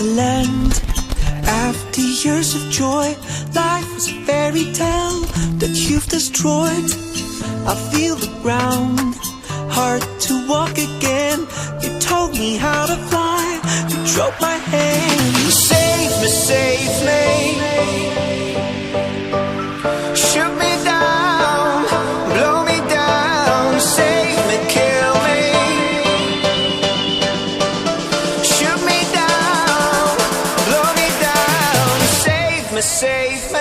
the land. After years of joy, life was a fairy tale that you've destroyed. I feel the ground, hard to walk again. You told me how to fly, you drove my hand. Save me, save me. Shoot me down, blow me down. Save me, kill me. Shoot me down, blow me down. Save me, save me.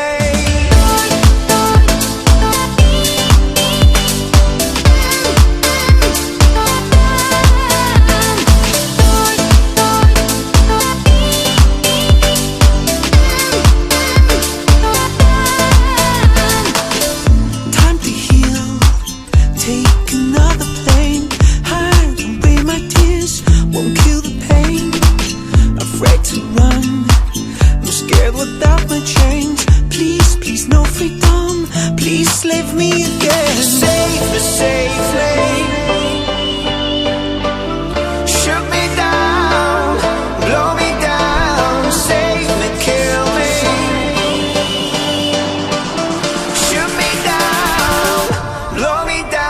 Without my chains, please, please, no freedom. Please save me again. Save me, save me. Shoot me down, blow me down. Save me, kill me. Shoot me down, blow me down.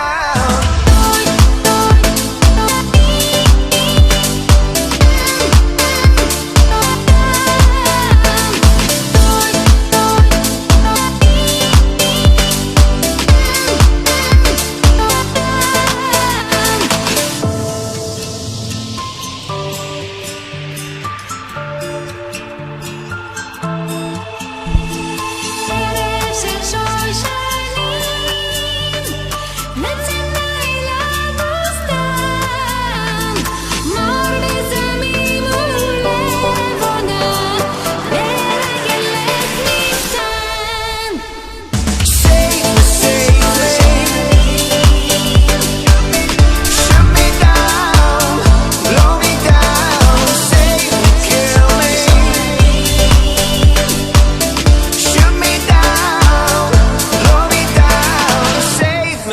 Save me.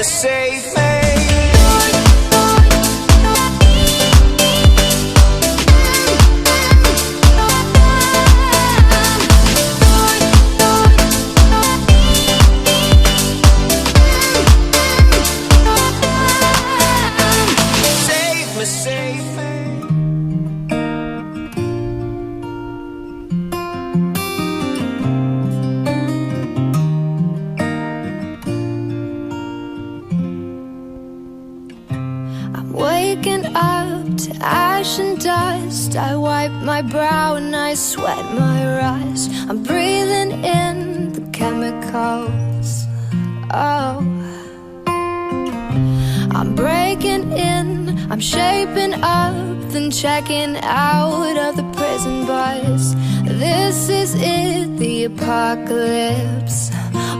Save me, save me. Waking up to ash and dust, I wipe my brow and I sweat my rust. I'm breathing in the chemicals. Oh, I'm breaking in, I'm shaping up, then checking out of the prison bus. This is it, the apocalypse.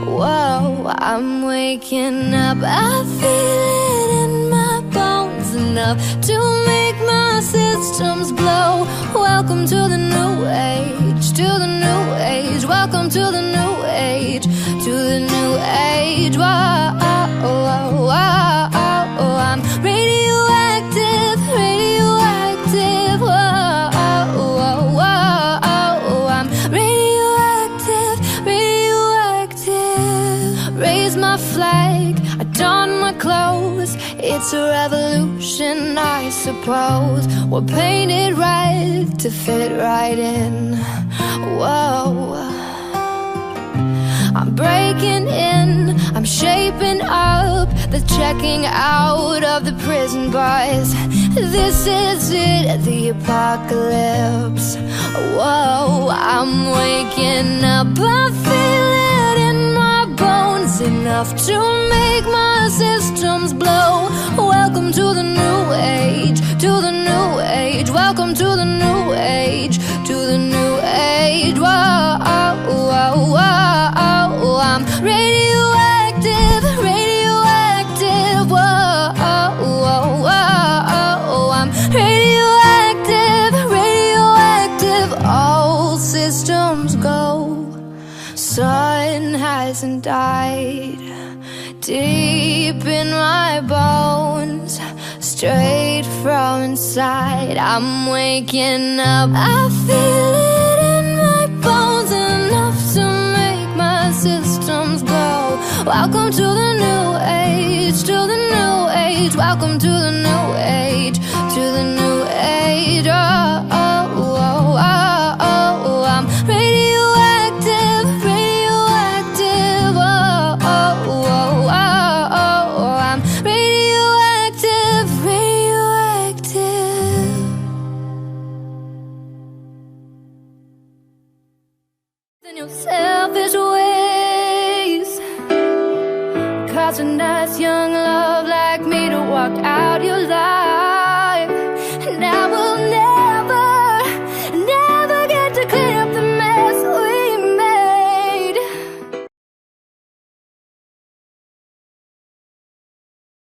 Whoa, I'm waking up, I feel it in my bones, enough to make my systems blow. Welcome to the new age, to the new age. Welcome to the new age, to the new age. Whoa, whoa, whoa, I'm radioactive, radioactive. Whoa, whoa, whoa, I'm radioactive, radioactive. Raise my flag, I don my clothes. It's a revolution, I suppose. We're painted red to fit right in. Whoa, I'm breaking in, I'm shaping up, the checking out of the prison bars. This is it, the apocalypse. Whoa, I'm waking up, I feel it in my bones, enough to make my systems blow. Welcome to the new age, to the new age. Welcome to the new age, to the new age. Whoa, whoa, whoa, I'm radioactive, radioactive. Whoa, whoa, whoa, I'm radioactive, radioactive. All systems go. Sun hasn't died. Deep in my bones, straight from inside. I'm waking up, I feel it in my bones, enough to make my systems go. Welcome to the new age, to the new age. Welcome to the new age, to the new age. Oh, oh, oh, oh, oh. I'm radioactive, radioactive. Oh, oh, oh, oh, oh. I'm radioactive, radioactive. In your selfish ways, causing us young love like me to walk out your life.